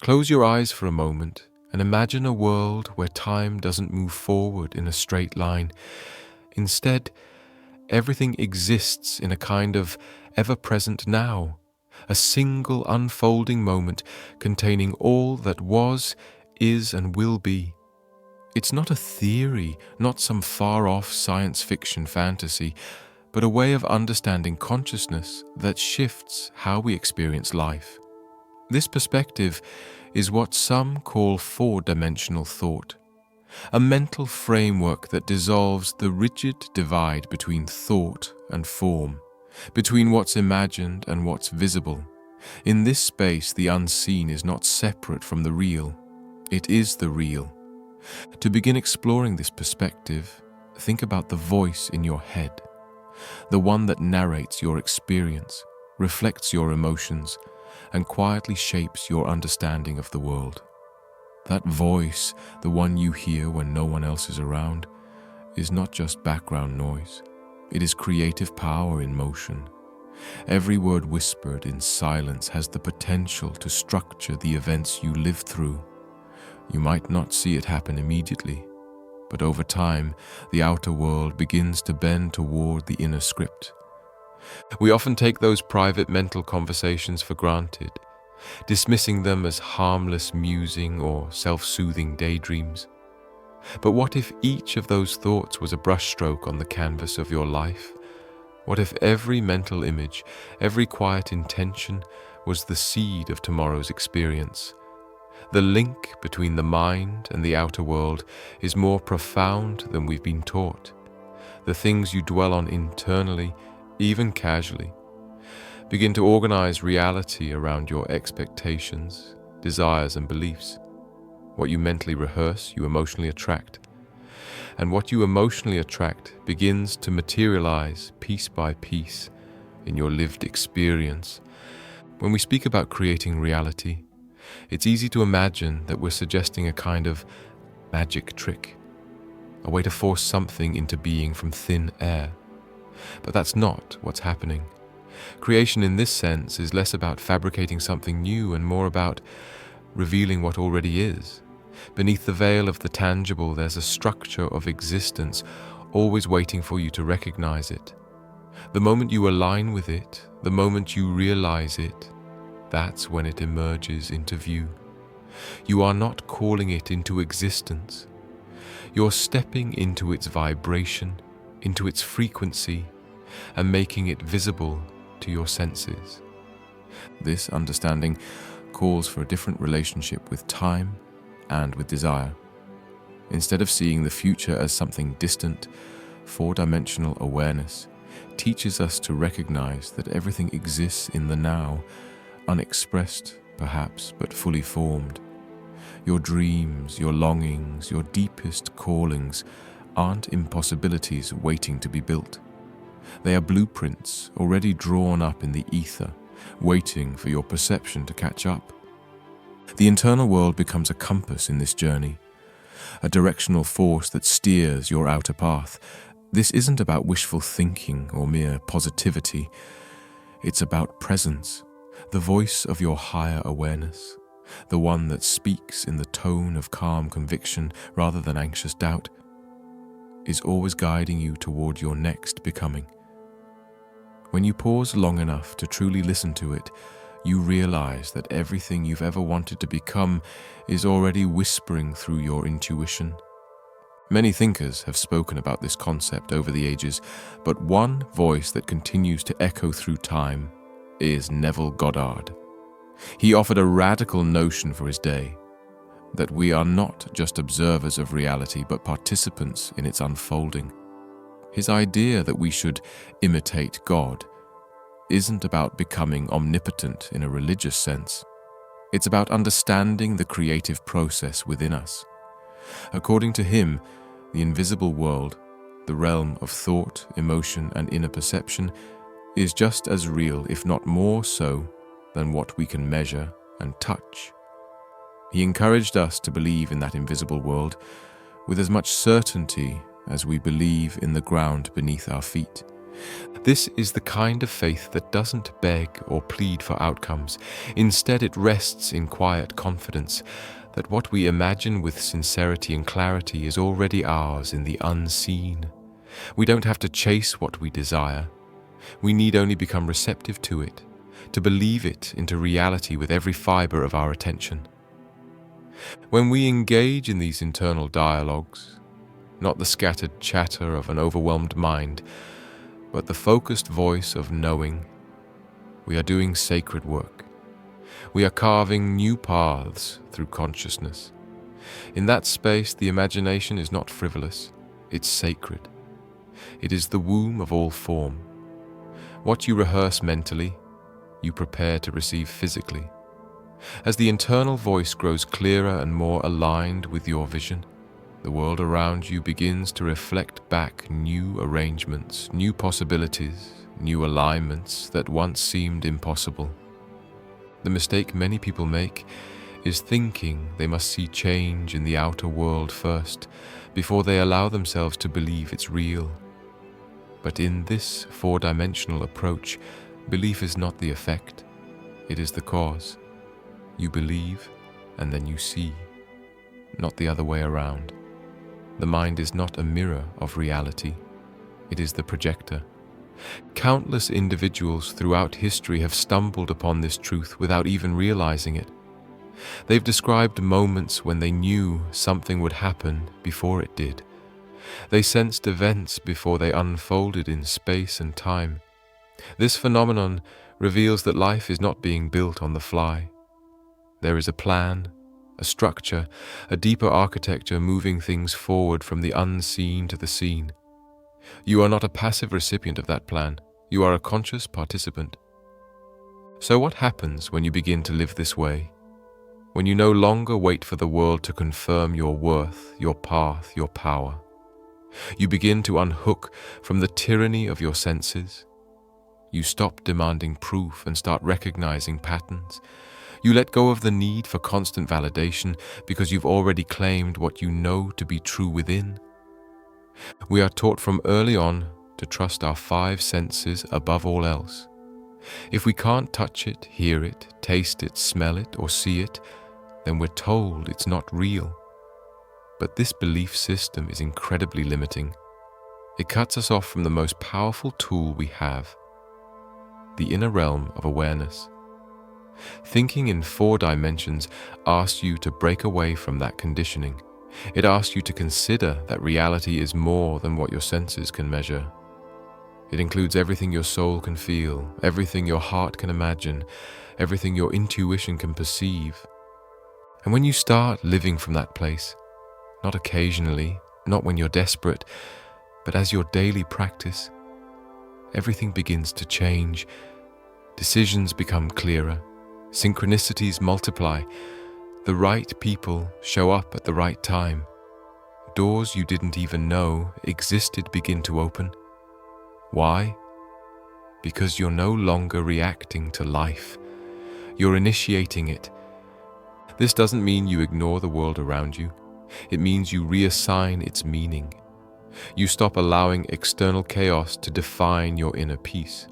Close your eyes for a moment and imagine a world where time doesn't move forward in a straight line. Instead, everything exists in a kind of ever-present now, a single unfolding moment containing all that was, is, and will be. It's not a theory, not some far-off science fiction fantasy, but a way of understanding consciousness that shifts how we experience life. This perspective is what some call four-dimensional thought, a mental framework that dissolves the rigid divide between thought and form, between what's imagined and what's visible. In this space, the unseen is not separate from the real. It is the real. To begin exploring this perspective, think about the voice in your head, the one that narrates your experience, reflects your emotions, and quietly shapes your understanding of the world. That voice, the one you hear when no one else is around, is not just background noise. It is creative power in motion. Every word whispered in silence has the potential to structure the events you live through. You might not see it happen immediately, but over time, the outer world begins to bend toward the inner script. We often take those private mental conversations for granted, dismissing them as harmless musing or self-soothing daydreams. But what if each of those thoughts was a brushstroke on the canvas of your life? What if every mental image, every quiet intention was the seed of tomorrow's experience? The link between the mind and the outer world is more profound than we've been taught. The things you dwell on internally, even casually, begin to organize reality around your expectations, desires, and beliefs. What you mentally rehearse, you emotionally attract. And what you emotionally attract begins to materialize piece by piece in your lived experience. When we speak about creating reality, it's easy to imagine that we're suggesting a kind of magic trick, a way to force something into being from thin air. But that's not what's happening. Creation in this sense is less about fabricating something new and more about revealing what already is. Beneath the veil of the tangible, there's a structure of existence always waiting for you to recognize it. The moment you align with it, the moment you realize it, that's when it emerges into view. You are not calling it into existence. You're stepping into its vibration, into its frequency, and making it visible to your senses. This understanding calls for a different relationship with time and with desire. Instead of seeing the future as something distant, four-dimensional awareness teaches us to recognize that everything exists in the now, unexpressed perhaps, but fully formed. Your dreams, your longings, your deepest callings aren't impossibilities waiting to be built. They are blueprints already drawn up in the ether, waiting for your perception to catch up. The internal world becomes a compass in this journey, a directional force that steers your outer path. This isn't about wishful thinking or mere positivity. It's about presence, the voice of your higher awareness, the one that speaks in the tone of calm conviction rather than anxious doubt, is always guiding you toward your next becoming. When you pause long enough to truly listen to it, you realize that everything you've ever wanted to become is already whispering through your intuition. Many thinkers have spoken about this concept over the ages, but one voice that continues to echo through time is Neville Goddard. He offered a radical notion for his day, that we are not just observers of reality, but participants in its unfolding. His idea that we should imitate God isn't about becoming omnipotent in a religious sense. It's about understanding the creative process within us. According to him, the invisible world, the realm of thought, emotion, and inner perception, is just as real, if not more so, than what we can measure and touch. He encouraged us to believe in that invisible world with as much certainty as we believe in the ground beneath our feet. This is the kind of faith that doesn't beg or plead for outcomes. Instead, it rests in quiet confidence that what we imagine with sincerity and clarity is already ours in the unseen. We don't have to chase what we desire. We need only become receptive to it, to believe it into reality with every fiber of our attention. When we engage in these internal dialogues, not the scattered chatter of an overwhelmed mind, but the focused voice of knowing, we are doing sacred work. We are carving new paths through consciousness. In that space, the imagination is not frivolous, it's sacred. It is the womb of all form. What you rehearse mentally, you prepare to receive physically. As the internal voice grows clearer and more aligned with your vision, the world around you begins to reflect back new arrangements, new possibilities, new alignments that once seemed impossible. The mistake many people make is thinking they must see change in the outer world first, before they allow themselves to believe it's real. But in this four-dimensional approach, belief is not the effect, it is the cause. You believe, and then you see, not the other way around. The mind is not a mirror of reality, it is the projector. Countless individuals throughout history have stumbled upon this truth without even realizing it. They've described moments when they knew something would happen before it did. They sensed events before they unfolded in space and time. This phenomenon reveals that life is not being built on the fly. There is a plan, a structure, a deeper architecture moving things forward from the unseen to the seen. You are not a passive recipient of that plan. You are a conscious participant. So what happens when you begin to live this way? When you no longer wait for the world to confirm your worth, your path, your power. You begin to unhook from the tyranny of your senses. You stop demanding proof and start recognizing patterns. You let go of the need for constant validation because you've already claimed what you know to be true within. We are taught from early on to trust our five senses above all else. If we can't touch it, hear it, taste it, smell it, or see it, then we're told it's not real. But this belief system is incredibly limiting. It cuts us off from the most powerful tool we have, the inner realm of awareness. Thinking in 4 dimensions asks you to break away from that conditioning. It asks you to consider that reality is more than what your senses can measure. It includes everything your soul can feel, everything your heart can imagine, everything your intuition can perceive. And when you start living from that place, not occasionally, not when you're desperate, but as your daily practice, everything begins to change. Decisions become clearer, synchronicities multiply, the right people show up at the right time. Doors you didn't even know existed begin to open. Why? Because you're no longer reacting to life. You're initiating it. This doesn't mean you ignore the world around you. It means you reassign its meaning. You stop allowing external chaos to define your inner peace.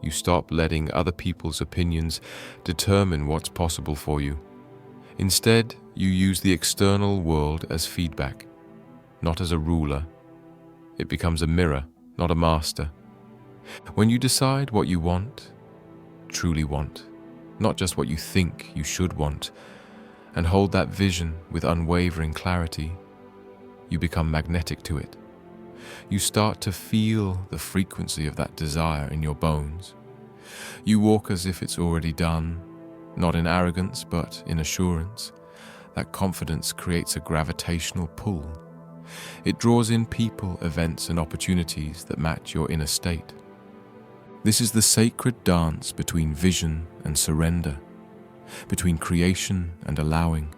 You stop letting other people's opinions determine what's possible for you. Instead, you use the external world as feedback, not as a ruler. It becomes a mirror, not a master. When you decide what you want, truly want, not just what you think you should want, and hold that vision with unwavering clarity, you become magnetic to it. You start to feel the frequency of that desire in your bones. You walk as if it's already done, not in arrogance, but in assurance. That confidence creates a gravitational pull. It draws in people, events, and opportunities that match your inner state. This is the sacred dance between vision and surrender, between creation and allowing.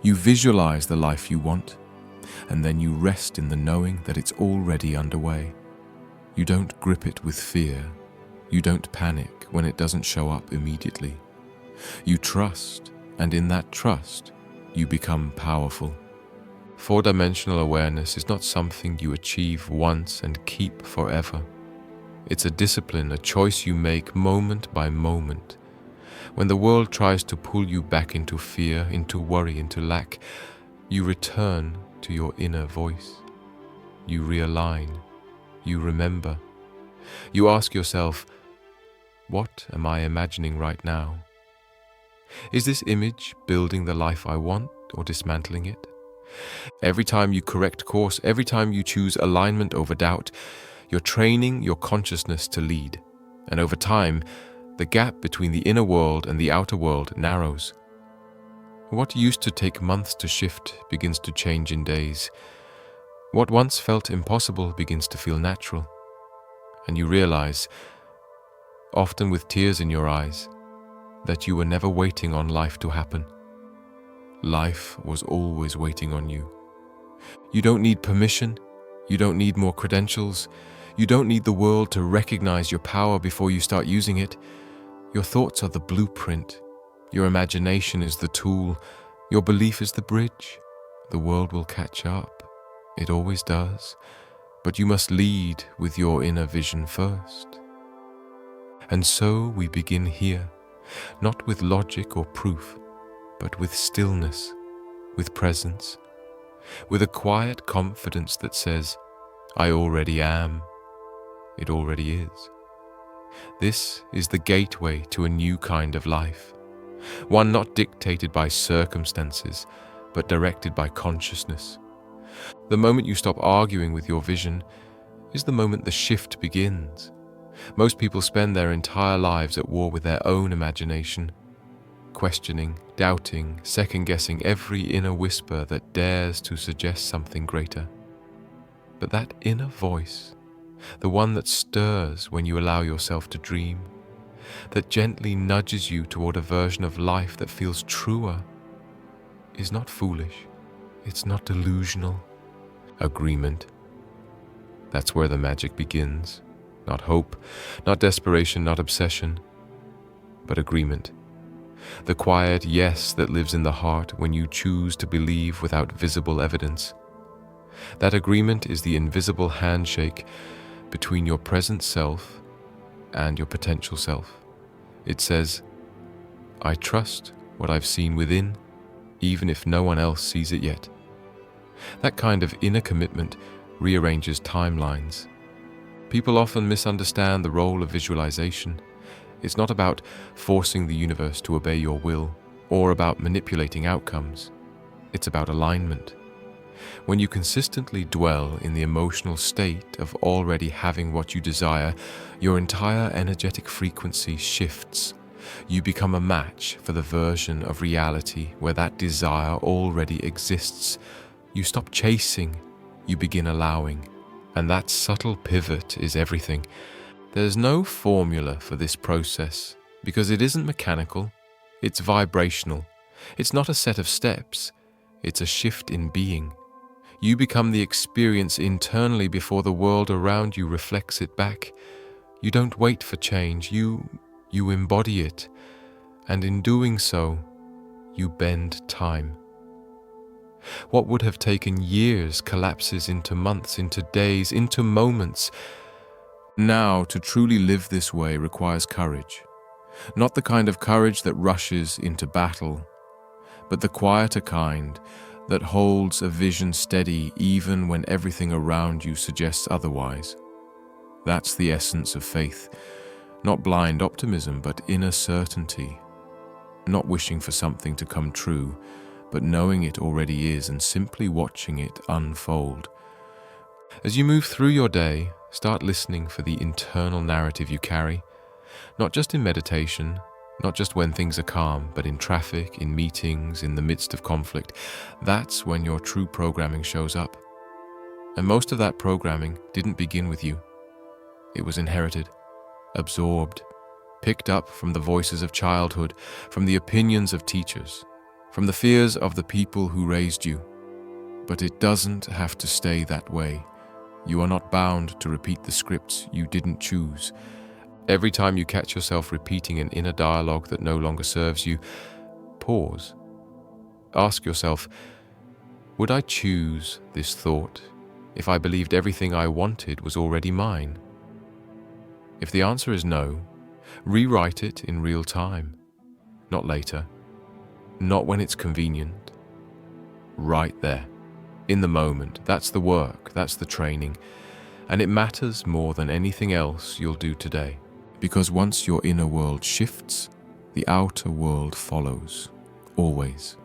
You visualize the life you want, and then you rest in the knowing that it's already underway. You don't grip it with fear. You don't panic when it doesn't show up immediately. You trust, and in that trust, you become powerful. 4-dimensional awareness is not something you achieve once and keep forever. It's a discipline, a choice you make moment by moment. When the world tries to pull you back into fear, into worry, into lack, you return to your inner voice. You realign. You remember. You ask yourself, what am I imagining right now? Is this image building the life I want or dismantling it? Every time you correct course, every time you choose alignment over doubt, you're training your consciousness to lead. And over time, the gap between the inner world and the outer world narrows. What used to take months to shift begins to change in days. What once felt impossible begins to feel natural. And you realize, often with tears in your eyes, that you were never waiting on life to happen. Life was always waiting on you. You don't need permission. You don't need more credentials. You don't need the world to recognize your power before you start using it. Your thoughts are the blueprint. Your imagination is the tool. Your belief is the bridge. The world will catch up. It always does. But you must lead with your inner vision first. And so we begin here, not with logic or proof, but with stillness, with presence, with a quiet confidence that says, I already am. It already is. This is the gateway to a new kind of life, one not dictated by circumstances, but directed by consciousness. The moment you stop arguing with your vision is the moment the shift begins. Most people spend their entire lives at war with their own imagination, questioning, doubting, second-guessing every inner whisper that dares to suggest something greater. But that inner voice, the one that stirs when you allow yourself to dream, that gently nudges you toward a version of life that feels truer, is not foolish. It's not delusional. Agreement. That's where the magic begins. Not hope, not desperation, not obsession, but agreement. The quiet yes that lives in the heart when you choose to believe without visible evidence. That agreement is the invisible handshake between your present self and your potential self. It says, I trust what I've seen within, even if no one else sees it yet. That kind of inner commitment rearranges timelines. People often misunderstand the role of visualization. It's not about forcing the universe to obey your will or about manipulating outcomes. It's about alignment. When you consistently dwell in the emotional state of already having what you desire, your entire energetic frequency shifts. You become a match for the version of reality where that desire already exists. You stop chasing, you begin allowing. And that subtle pivot is everything. There's no formula for this process because it isn't mechanical, it's vibrational. It's not a set of steps, it's a shift in being. You become the experience internally before the world around you reflects it back. You don't wait for change, you embody it. And in doing so, you bend time. What would have taken years collapses into months, into days, into moments. Now, to truly live this way requires courage. Not the kind of courage that rushes into battle, but the quieter kind that holds a vision steady even when everything around you suggests otherwise. That's the essence of faith. Not blind optimism, but inner certainty. Not wishing for something to come true, but knowing it already is and simply watching it unfold. As you move through your day, start listening for the internal narrative you carry, not just in meditation, not just when things are calm, but in traffic, in meetings, in the midst of conflict. That's when your true programming shows up. And most of that programming didn't begin with you. It was inherited, absorbed, picked up from the voices of childhood, from the opinions of teachers, from the fears of the people who raised you. But it doesn't have to stay that way. You are not bound to repeat the scripts you didn't choose. Every time you catch yourself repeating an inner dialogue that no longer serves you, pause. Ask yourself, would I choose this thought if I believed everything I wanted was already mine? If the answer is no, rewrite it in real time, not later, not when it's convenient. Right there, in the moment. That's the work, that's the training, and it matters more than anything else you'll do today. Because once your inner world shifts, the outer world follows, always.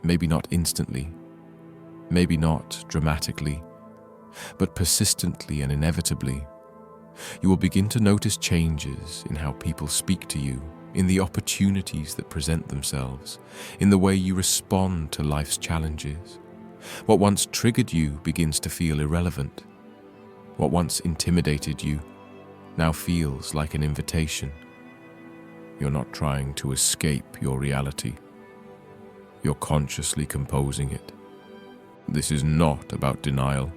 Maybe not instantly, maybe not dramatically, but persistently and inevitably. You will begin to notice changes in how people speak to you, in the opportunities that present themselves, in the way you respond to life's challenges. What once triggered you begins to feel irrelevant. What once intimidated you now feels like an invitation. You're not trying to escape your reality. You're consciously composing it. This is not about denial.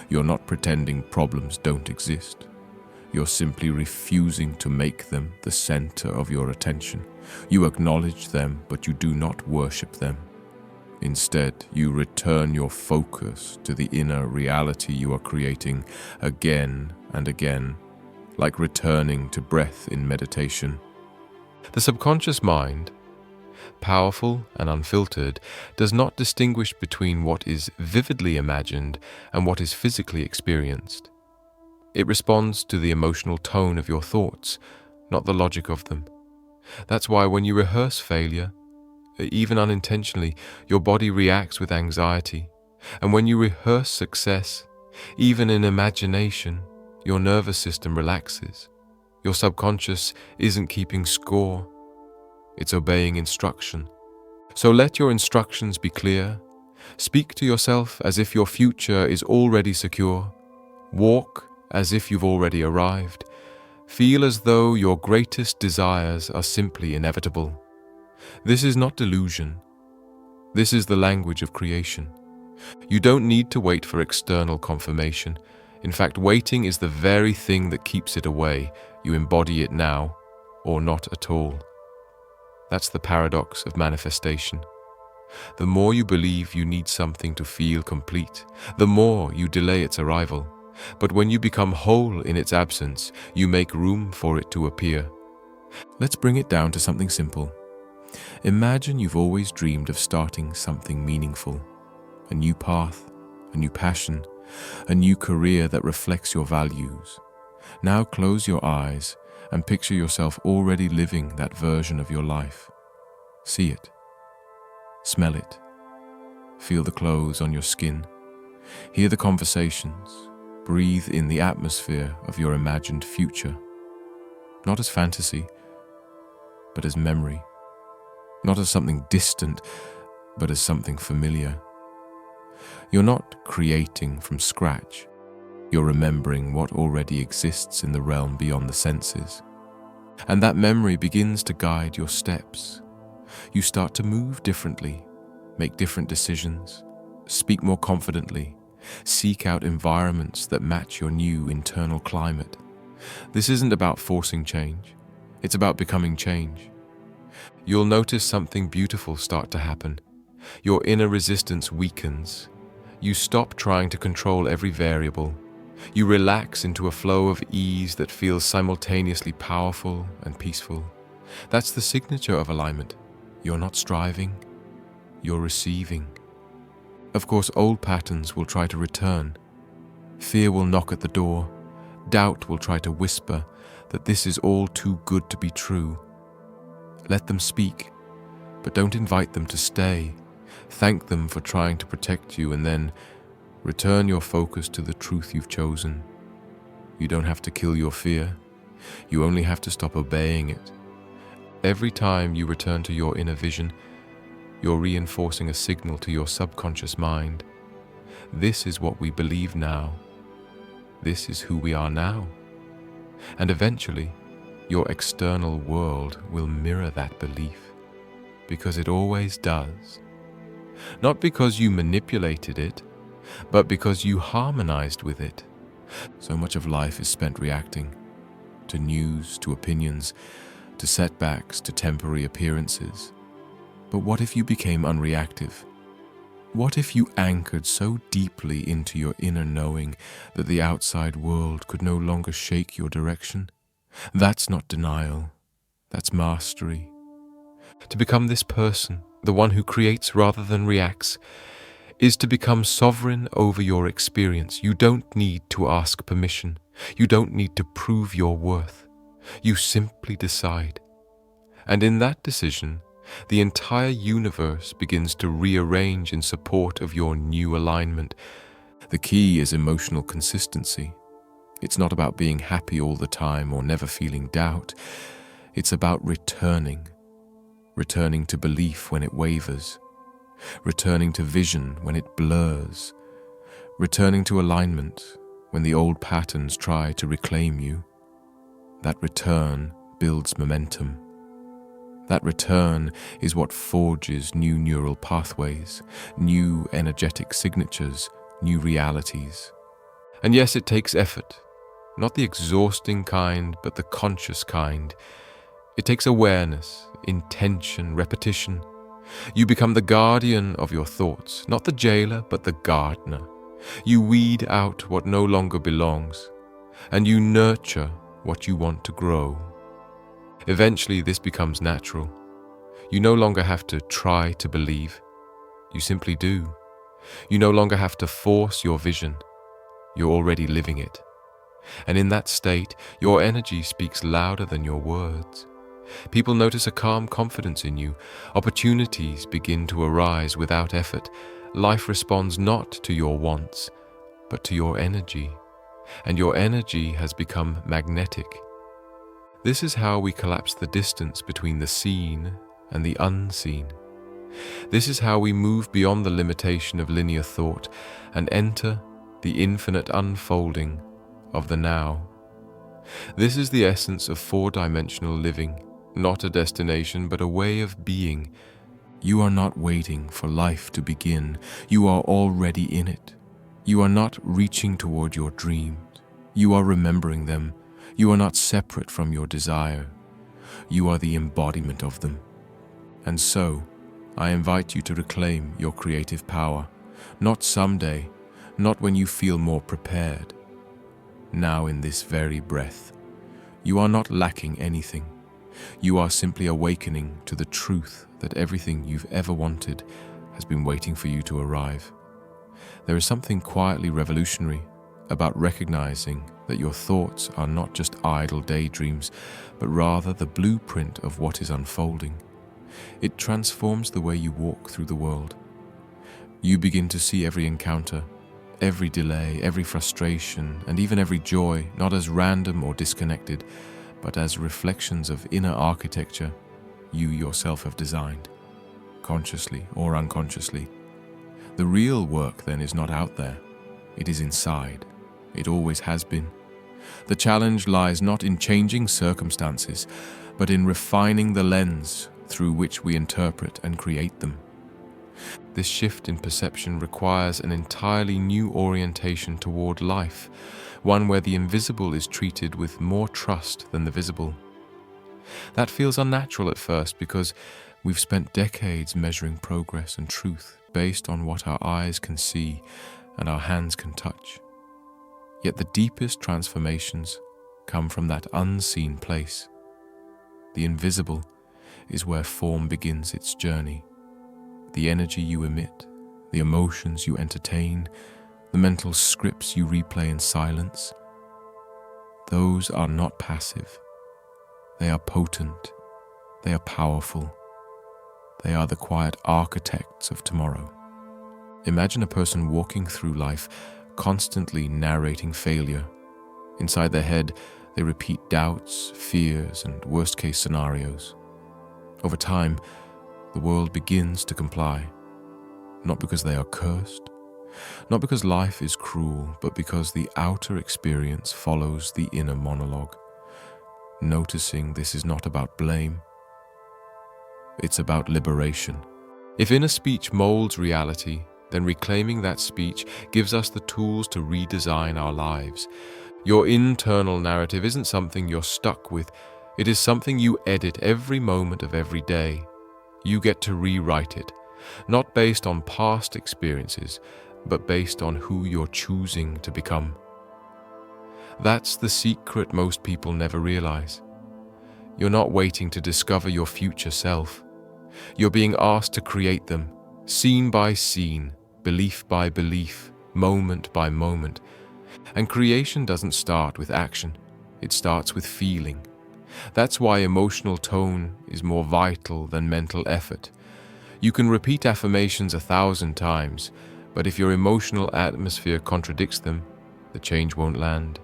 You're not pretending problems don't exist. You're simply refusing to make them the center of your attention. You acknowledge them, but you do not worship them. Instead, you return your focus to the inner reality you are creating again and again, like returning to breath in meditation. The subconscious mind, powerful and unfiltered, does not distinguish between what is vividly imagined and what is physically experienced. It responds to the emotional tone of your thoughts, not the logic of them. That's why when you rehearse failure, even unintentionally, your body reacts with anxiety. And when you rehearse success, even in imagination, your nervous system relaxes. Your subconscious isn't keeping score. It's obeying instruction. So let your instructions be clear. Speak to yourself as if your future is already secure. Walk as if you've already arrived. Feel as though your greatest desires are simply inevitable. This is not delusion. This is the language of creation. You don't need to wait for external confirmation. In fact, waiting is the very thing that keeps it away. You embody it now, or not at all. That's the paradox of manifestation. The more you believe you need something to feel complete, the more you delay its arrival. But when you become whole in its absence, you make room for it to appear. Let's bring it down to something simple. Imagine you've always dreamed of starting something meaningful, a new path, a new passion, a new career that reflects your values. Now close your eyes and picture yourself already living that version of your life. See it, smell it, feel the clothes on your skin, hear the conversations, breathe in the atmosphere of your imagined future. Not as fantasy, but as memory. Not as something distant, but as something familiar. You're not creating from scratch. You're remembering what already exists in the realm beyond the senses. And that memory begins to guide your steps. You start to move differently, make different decisions, speak more confidently, seek out environments that match your new internal climate. This isn't about forcing change. It's about becoming change. You'll notice something beautiful start to happen. Your inner resistance weakens. You stop trying to control every variable. You relax into a flow of ease that feels simultaneously powerful and peaceful. That's the signature of alignment. You're not striving, you're receiving. Of course, old patterns will try to return. Fear will knock at the door. Doubt will try to whisper that this is all too good to be true. Let them speak, but don't invite them to stay. Thank them for trying to protect you, and then return your focus to the truth you've chosen. You don't have to kill your fear. You only have to stop obeying it. Every time you return to your inner vision, you're reinforcing a signal to your subconscious mind. This is what we believe now. This is who we are now. And eventually, your external world will mirror that belief, because it always does. Not because you manipulated it, but because you harmonized with it. So much of life is spent reacting to news, to opinions, to setbacks, to temporary appearances. But what if you became unreactive? What if you anchored so deeply into your inner knowing that the outside world could no longer shake your direction? That's not denial, that's mastery. To become this person, the one who creates rather than reacts, is to become sovereign over your experience. You don't need to ask permission. You don't need to prove your worth. You simply decide. And in that decision, the entire universe begins to rearrange in support of your new alignment. The key is emotional consistency. It's not about being happy all the time or never feeling doubt. It's about returning to belief when it wavers, returning to vision when it blurs, returning to alignment when the old patterns try to reclaim you. That return builds momentum. That return is what forges new neural pathways, new energetic signatures, new realities. And yes, it takes effort, not the exhausting kind, but the conscious kind. It takes awareness, intention, repetition. You become the guardian of your thoughts, not the jailer, but the gardener. You weed out what no longer belongs, and you nurture what you want to grow. Eventually, this becomes natural. You no longer have to try to believe. You simply do. You no longer have to force your vision. You're already living it. And in that state, your energy speaks louder than your words. People notice a calm confidence in you. Opportunities begin to arise without effort. Life responds not to your wants, but to your energy. And your energy has become magnetic. This is how we collapse the distance between the seen and the unseen. This is how we move beyond the limitation of linear thought and enter the infinite unfolding of the now. This is the essence of four-dimensional living, not a destination, but a way of being. You are not waiting for life to begin. You are already in it. You are not reaching toward your dreams. You are remembering them. You are not separate from your desire. You are the embodiment of them. And so, I invite you to reclaim your creative power, not someday, not when you feel more prepared. Now in this very breath, you are not lacking anything. You are simply awakening to the truth that everything you've ever wanted has been waiting for you to arrive. There is something quietly revolutionary about recognizing that your thoughts are not just idle daydreams, but rather the blueprint of what is unfolding. It transforms the way you walk through the world. You begin to see every encounter, every delay, every frustration, and even every joy, not as random or disconnected, but as reflections of inner architecture you yourself have designed, consciously or unconsciously. The real work then is not out there, it is inside. It always has been. The challenge lies not in changing circumstances, but in refining the lens through which we interpret and create them. This shift in perception requires an entirely new orientation toward life, one where the invisible is treated with more trust than the visible. That feels unnatural at first because we've spent decades measuring progress and truth based on what our eyes can see and our hands can touch. Yet the deepest transformations come from that unseen place. The invisible is where form begins its journey. The energy you emit, the emotions you entertain, the mental scripts you replay in silence, those are not passive. They are potent. They are powerful. They are the quiet architects of tomorrow. Imagine a person walking through life constantly narrating failure. Inside their head, they repeat doubts, fears, and worst-case scenarios. Over time, the world begins to comply, not because they are cursed, not because life is cruel, but because the outer experience follows the inner monologue. Noticing this is not about blame, it's about liberation. If inner speech molds reality, then reclaiming that speech gives us the tools to redesign our lives. Your internal narrative isn't something you're stuck with. It is something you edit every moment of every day. You get to rewrite it, not based on past experiences, but based on who you're choosing to become. That's the secret most people never realize. You're not waiting to discover your future self. You're being asked to create them, scene by scene, belief by belief, moment by moment. And creation doesn't start with action. It starts with feeling. That's why emotional tone is more vital than mental effort. You can repeat affirmations 1,000 times, but if your emotional atmosphere contradicts them, the change won't land.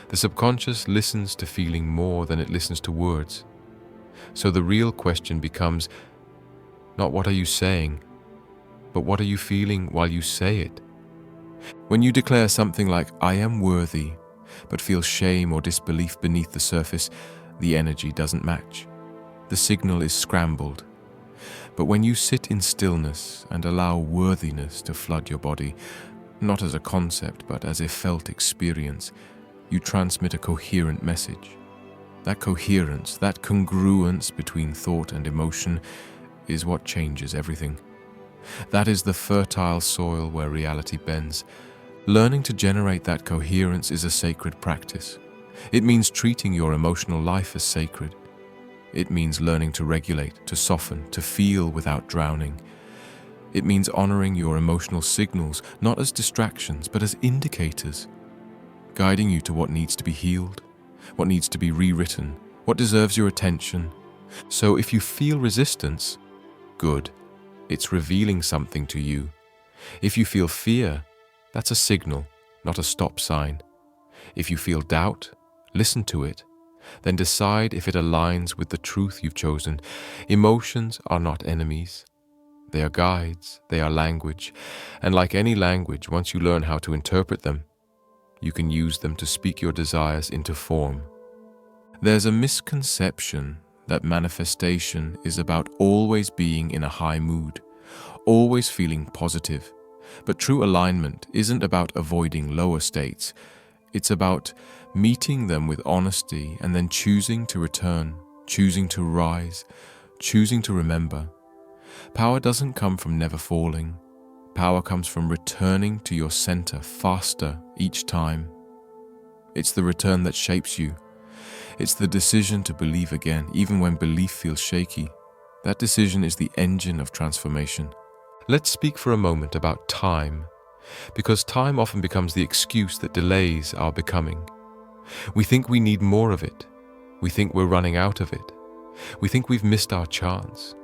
The subconscious listens to feeling more than it listens to words. So the real question becomes, not what are you saying, but what are you feeling while you say it? When you declare something like, I am worthy, but feel shame or disbelief beneath the surface, the energy doesn't match. The signal is scrambled. But when you sit in stillness and allow worthiness to flood your body, not as a concept, but as a felt experience, you transmit a coherent message. That coherence, that congruence between thought and emotion is what changes everything. That is the fertile soil where reality bends. Learning to generate that coherence is a sacred practice. It means treating your emotional life as sacred. It means learning to regulate, to soften, to feel without drowning. It means honoring your emotional signals, not as distractions, but as indicators, guiding you to what needs to be healed, what needs to be rewritten, what deserves your attention. So if you feel resistance, good. It's revealing something to you. If you feel fear, that's a signal, not a stop sign. If you feel doubt, listen to it. Then decide if it aligns with the truth you've chosen. Emotions are not enemies. They are guides, they are language. And like any language, once you learn how to interpret them, you can use them to speak your desires into form. There's a misconception that manifestation is about always being in a high mood, always feeling positive. But true alignment isn't about avoiding lower states. It's about meeting them with honesty and then choosing to return, choosing to rise, choosing to remember. Power doesn't come from never falling. Power comes from returning to your center faster each time. It's the return that shapes you. It's the decision to believe again, even when belief feels shaky. That decision is the engine of transformation. Let's speak for a moment about time, because time often becomes the excuse that delays our becoming. We think we need more of it. We think we're running out of it. We think we've missed our chance.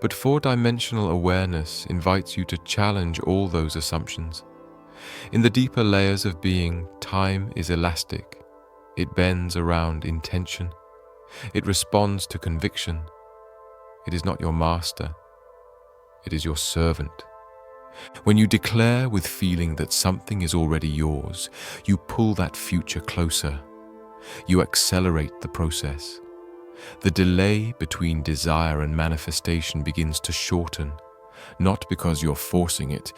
But four-dimensional awareness invites you to challenge all those assumptions. In the deeper layers of being, time is elastic. It bends around intention. It responds to conviction. It is not your master. It is your servant. When you declare with feeling that something is already yours, you pull that future closer. You accelerate the process. The delay between desire and manifestation begins to shorten, not because you're forcing it,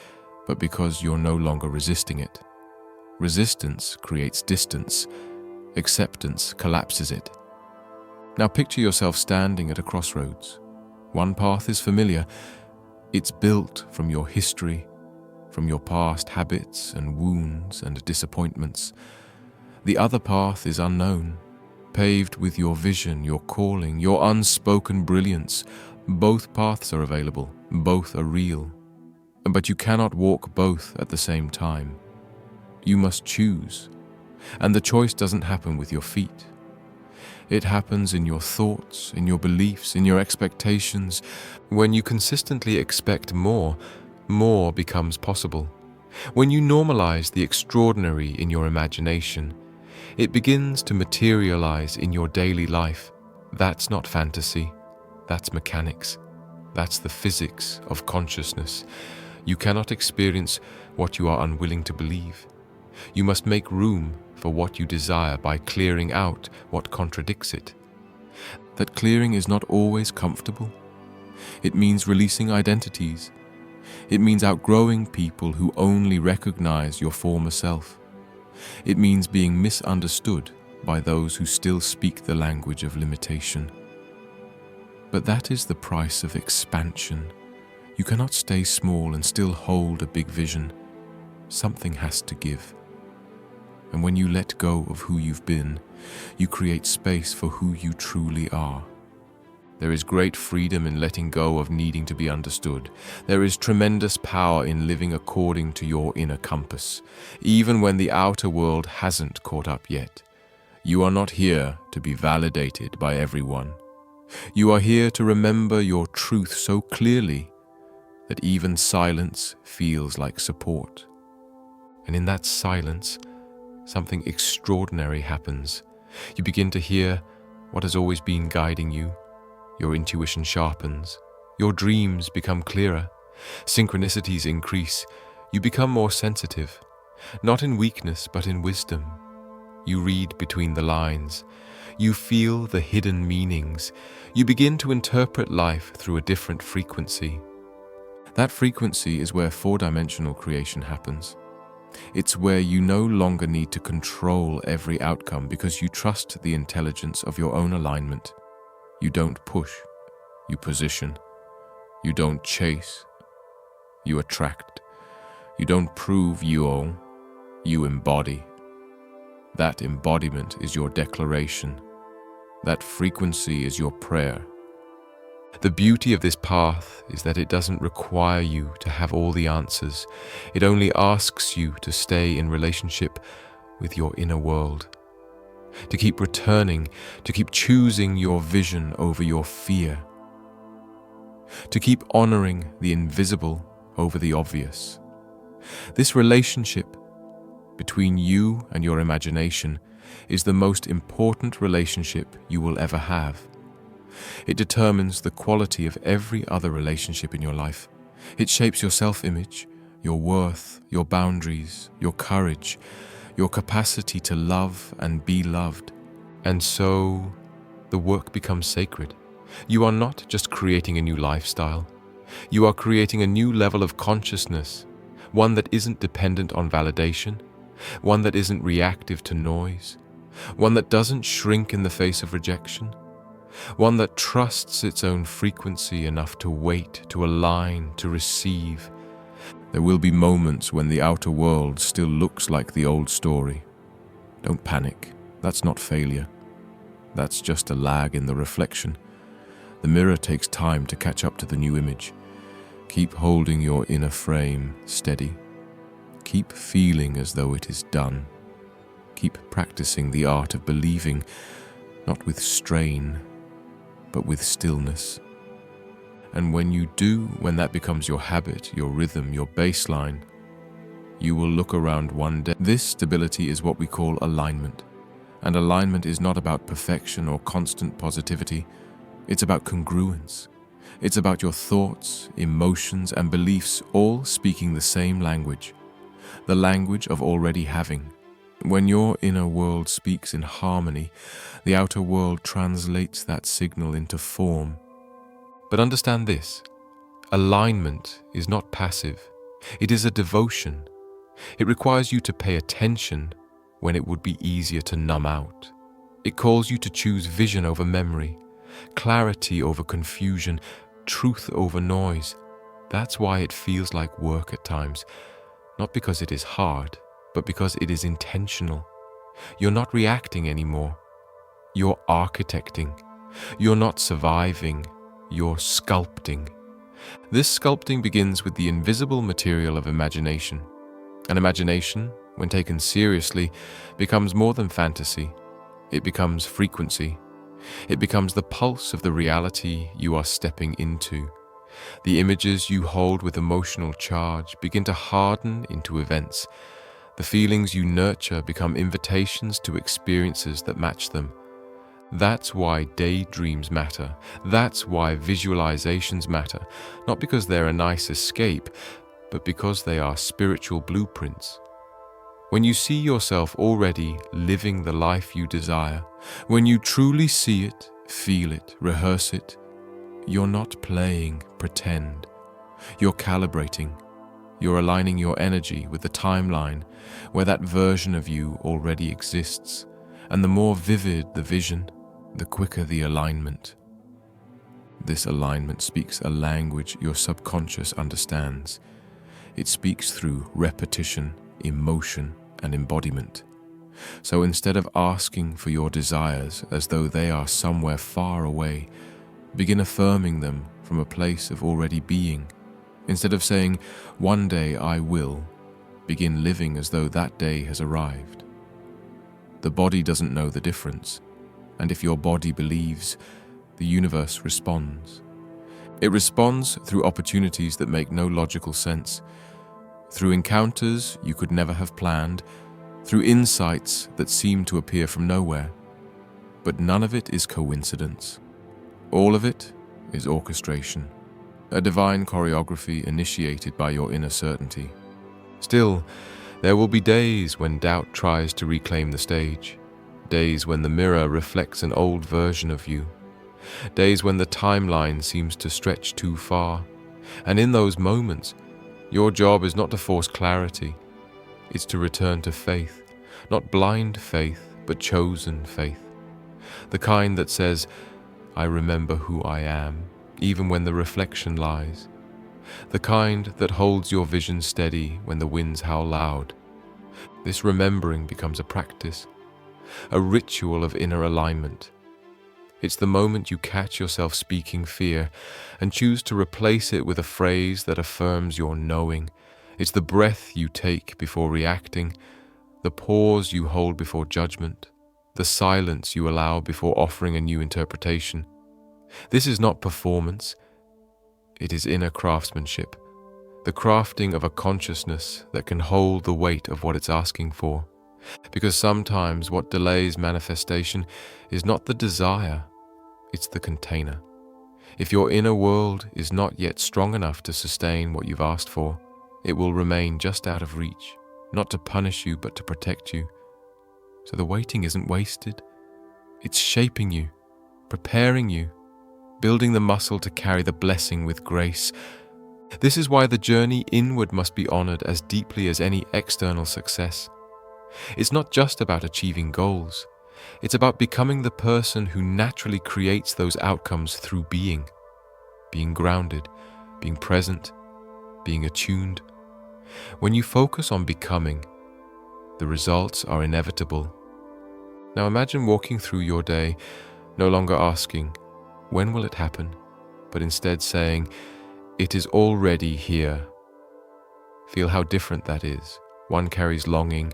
but because you're no longer resisting it. Resistance creates distance. Acceptance collapses it. Now picture yourself standing at a crossroads. One path is familiar. It's built from your history, from your past habits and wounds and disappointments. The other path is unknown, paved with your vision, your calling, your unspoken brilliance. Both paths are available, both are real. But you cannot walk both at the same time. You must choose. And the choice doesn't happen with your feet. It happens in your thoughts, in your beliefs, in your expectations. When you consistently expect more, more becomes possible. When you normalize the extraordinary in your imagination, it begins to materialize in your daily life. That's not fantasy. That's mechanics. That's the physics of consciousness. You cannot experience what you are unwilling to believe. You must make room for what you desire by clearing out what contradicts it. That clearing is not always comfortable. It means releasing identities. It means outgrowing people who only recognize your former self. It means being misunderstood by those who still speak the language of limitation. But that is the price of expansion. You cannot stay small and still hold a big vision. Something has to give. And when you let go of who you've been, you create space for who you truly are. There is great freedom in letting go of needing to be understood. There is tremendous power in living according to your inner compass, even when the outer world hasn't caught up yet. You are not here to be validated by everyone. You are here to remember your truth so clearly that even silence feels like support. And in that silence, something extraordinary happens. You begin to hear what has always been guiding you. Your intuition sharpens. Your dreams become clearer. Synchronicities increase. You become more sensitive, not in weakness, but in wisdom. You read between the lines. You feel the hidden meanings. You begin to interpret life through a different frequency. That frequency is where four-dimensional creation happens. It's where you no longer need to control every outcome because you trust the intelligence of your own alignment. You don't push, you position. You don't chase, you attract. You don't prove you own, you embody. That embodiment is your declaration. That frequency is your prayer. The beauty of this path is that it doesn't require you to have all the answers. It only asks you to stay in relationship with your inner world, to keep returning, to keep choosing your vision over your fear, to keep honoring the invisible over the obvious. This relationship between you and your imagination is the most important relationship you will ever have. It determines the quality of every other relationship in your life. It shapes your self-image, your worth, your boundaries, your courage, your capacity to love and be loved. And so, the work becomes sacred. You are not just creating a new lifestyle. You are creating a new level of consciousness, one that isn't dependent on validation, one that isn't reactive to noise, one that doesn't shrink in the face of rejection, one that trusts its own frequency enough to wait, to align, to receive. There will be moments when the outer world still looks like the old story. Don't panic. That's not failure. That's just a lag in the reflection. The mirror takes time to catch up to the new image. Keep holding your inner frame steady. Keep feeling as though it is done. Keep practicing the art of believing, not with strain, but with stillness. And when you do, when that becomes your habit, your rhythm, your baseline, you will look around one day. This stability is what we call alignment. And alignment is not about perfection or constant positivity. It's about congruence. It's about your thoughts, emotions, and beliefs all speaking the same language, the language of already having. When your inner world speaks in harmony, the outer world translates that signal into form. But understand this, alignment is not passive. It is a devotion. It requires you to pay attention when it would be easier to numb out. It calls you to choose vision over memory, clarity over confusion, truth over noise. That's why it feels like work at times, not because it is hard, but because it is intentional. You're not reacting anymore. You're architecting. You're not surviving. You're sculpting. This sculpting begins with the invisible material of imagination. And imagination, when taken seriously, becomes more than fantasy. It becomes frequency. It becomes the pulse of the reality you are stepping into. The images you hold with emotional charge begin to harden into events. The feelings you nurture become invitations to experiences that match them. That's why daydreams matter. That's why visualizations matter. Not because they're a nice escape, but because they are spiritual blueprints. When you see yourself already living the life you desire, when you truly see it, feel it, rehearse it, you're not playing pretend. You're calibrating. You're aligning your energy with the timeline where that version of you already exists. And the more vivid the vision, the quicker the alignment. This alignment speaks a language your subconscious understands. It speaks through repetition, emotion, and embodiment. So instead of asking for your desires as though they are somewhere far away, begin affirming them from a place of already being. Instead of saying, "One day I will," begin living as though that day has arrived. The body doesn't know the difference, and if your body believes, the universe responds. It responds through opportunities that make no logical sense, through encounters you could never have planned, through insights that seem to appear from nowhere. But none of it is coincidence. All of it is orchestration, a divine choreography initiated by your inner certainty. Still, there will be days when doubt tries to reclaim the stage, days when the mirror reflects an old version of you, days when the timeline seems to stretch too far. And in those moments, your job is not to force clarity, it's to return to faith, not blind faith, but chosen faith. The kind that says, "I remember who I am," even when the reflection lies. The kind that holds your vision steady when the winds howl loud. This remembering becomes a practice, a ritual of inner alignment. It's the moment you catch yourself speaking fear and choose to replace it with a phrase that affirms your knowing. It's the breath you take before reacting, the pause you hold before judgment, the silence you allow before offering a new interpretation. This is not performance, it is inner craftsmanship, the crafting of a consciousness that can hold the weight of what it's asking for. Because sometimes what delays manifestation is not the desire, it's the container. If your inner world is not yet strong enough to sustain what you've asked for, it will remain just out of reach, not to punish you but to protect you. So the waiting isn't wasted. It's shaping you, preparing you, building the muscle to carry the blessing with grace. This is why the journey inward must be honored as deeply as any external success. It's not just about achieving goals. It's about becoming the person who naturally creates those outcomes through being grounded, being present, being attuned. When you focus on becoming, the results are inevitable. Now imagine walking through your day, no longer asking, "When will it happen?" but instead saying, "It is already here." Feel how different that is. One carries longing,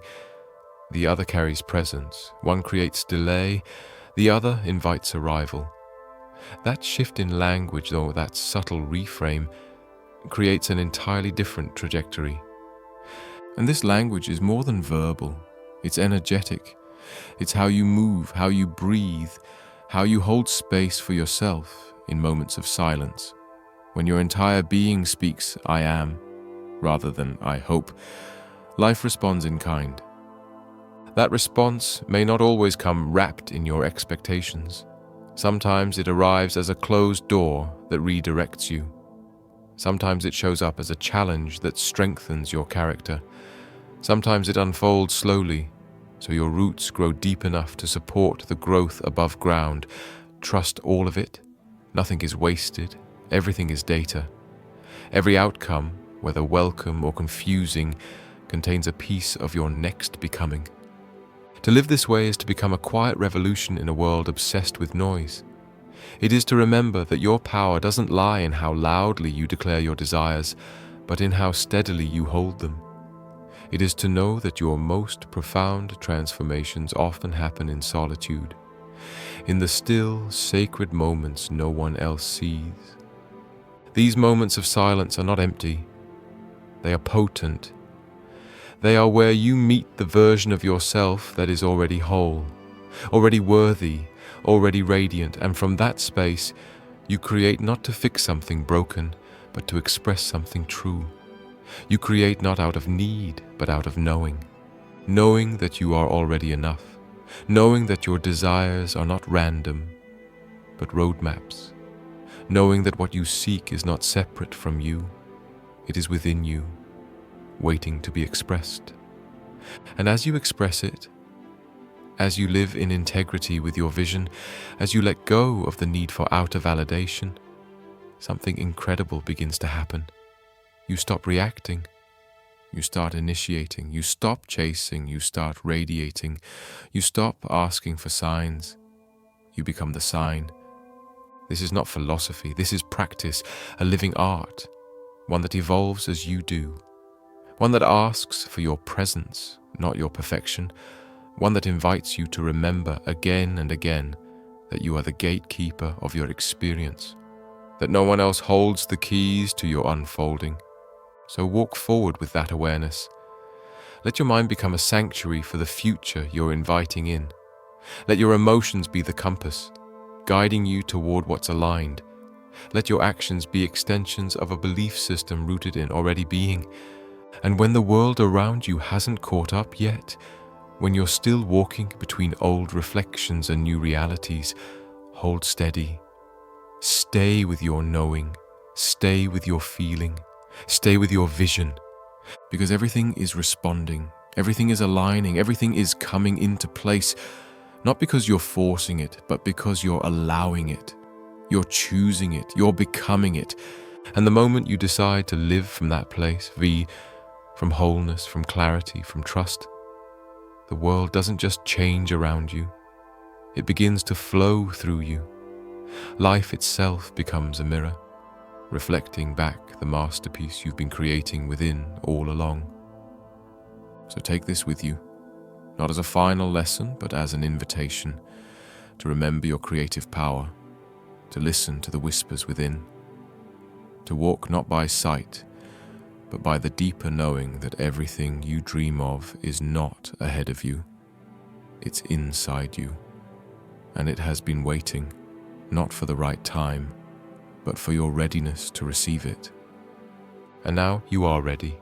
the other carries presence. One creates delay, the other invites arrival. That shift in language, or that subtle reframe, creates an entirely different trajectory. And this language is more than verbal, it's energetic. It's how you move, how you breathe, how you hold space for yourself in moments of silence. When your entire being speaks "I am," rather than "I hope," life responds in kind. That response may not always come wrapped in your expectations. Sometimes it arrives as a closed door that redirects you. Sometimes it shows up as a challenge that strengthens your character. Sometimes it unfolds slowly, so your roots grow deep enough to support the growth above ground. Trust all of it. Nothing is wasted. Everything is data. Every outcome, whether welcome or confusing, contains a piece of your next becoming. To live this way is to become a quiet revolution in a world obsessed with noise. It is to remember that your power doesn't lie in how loudly you declare your desires, but in how steadily you hold them. It is to know that your most profound transformations often happen in solitude, in the still, sacred moments no one else sees. These moments of silence are not empty. They are potent. They are where you meet the version of yourself that is already whole, already worthy, already radiant, and from that space, you create not to fix something broken, but to express something true. You create not out of need, but out of knowing. Knowing that you are already enough. Knowing that your desires are not random, but roadmaps. Knowing that what you seek is not separate from you. It is within you, waiting to be expressed. And as you express it, as you live in integrity with your vision, as you let go of the need for outer validation, something incredible begins to happen. You stop reacting. You start initiating. You stop chasing. You start radiating. You stop asking for signs. You become the sign. This is not philosophy. This is practice, a living art, one that evolves as you do, one that asks for your presence, not your perfection, one that invites you to remember again and again that you are the gatekeeper of your experience, that no one else holds the keys to your unfolding. So walk forward with that awareness. Let your mind become a sanctuary for the future you're inviting in. Let your emotions be the compass, guiding you toward what's aligned. Let your actions be extensions of a belief system rooted in already being. And when the world around you hasn't caught up yet, when you're still walking between old reflections and new realities, hold steady. Stay with your knowing. Stay with your feeling. Stay with your vision. Because everything is responding. Everything is aligning. Everything is coming into place. Not because you're forcing it, but because you're allowing it. You're choosing it. You're becoming it. And the moment you decide to live from that place, from wholeness, from clarity, from trust, the world doesn't just change around you. It begins to flow through you. Life itself becomes a mirror, reflecting back the masterpiece you've been creating within all along. So take this with you, not as a final lesson, but as an invitation to remember your creative power, to listen to the whispers within, to walk not by sight, but by the deeper knowing that everything you dream of is not ahead of you. It's inside you, and it has been waiting, not for the right time, but for your readiness to receive it. And now you are ready.